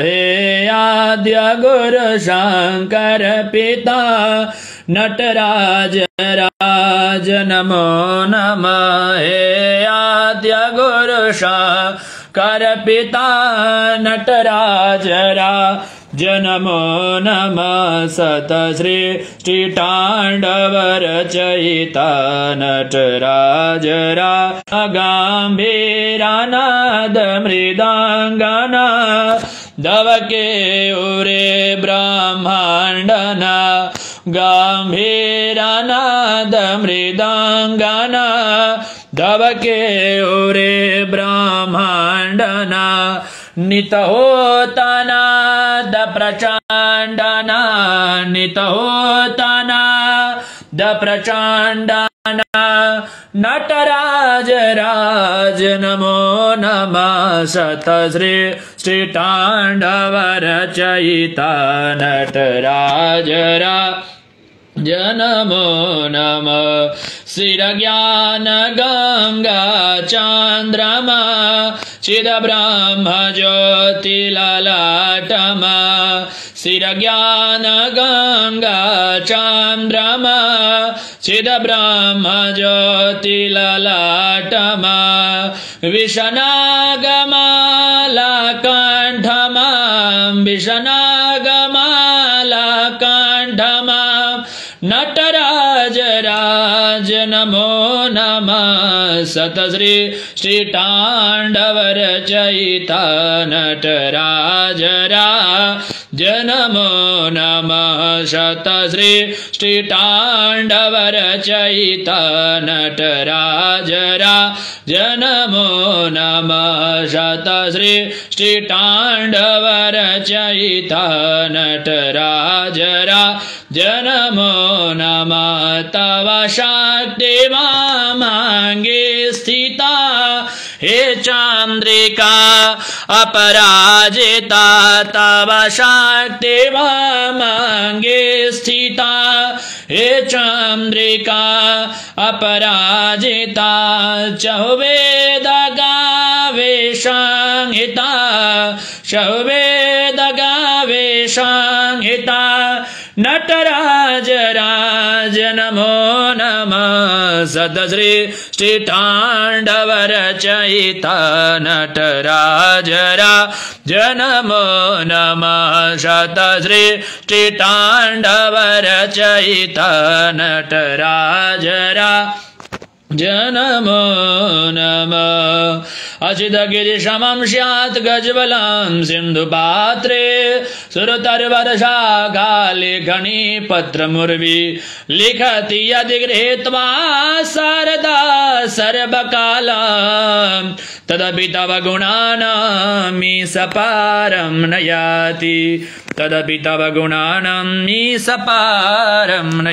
हे आद्य गुरु शंकर पिता नटराज राज नमो नमः। हे आद्य गुरु शंकर पिता नटराज राज नमो नमः। सत सृष्टि तांडव रचयिता नटराज राज गंभीरानाद मृदंगना दवके उरे ब्रह्मांडना गंभीरानाद मृदंगना दवके उरे ब्रह्मांडना नित होतनाद प्रचंडना नित होतनाद प्रचंडना नटराज राज नमो नमः। सत सृष्टि तांडव रचयिता नटराज राज नमो नमः। शिर ज्ञान गंगा चंद्रमा चिद ब्रह्म ज्योति ललाटमा शिर ज्ञान गंगा चंद्रमा चिद ब्रह्म ज्योति ललाटमा विषनागमाला कंठमा विषनागमाला कंठमा नटराज राज नमो नमः। सत सृष्टि तांडव रचयिता नटराज राज नमो नमः। शत सृष्टि तांडव रचयिता नटराज राज नमो नमः। शत सृष्टि तांडव रचयिता नटराज राज नमो नमः। तव शक्ति मांगे स्थिता हे चंद्रिका अपराजिता तव शक्ति मांगे स्थिता हे चंद्रिका अपराजिता चहुवेद गावे संहिता चहुवेद गावे संहिता नटराज राज नमो नमः। सत सृष्टि तांडव रचयिता नटराज राज नमो नमः। शत सृष्टि तांडव रचयिता नटराज राज नमो नमः। अचितगिरिशमं स्यात् गजबलं सिन्धुपात्रे सुरतर्वर्षाकालेखनी पत्रमुर्वी लिखति यदि गृहीत्वा शारदा सर्वकालं तदपि तव गुणानामीशपारं न याति तदपि तव गुणानामीशपारं न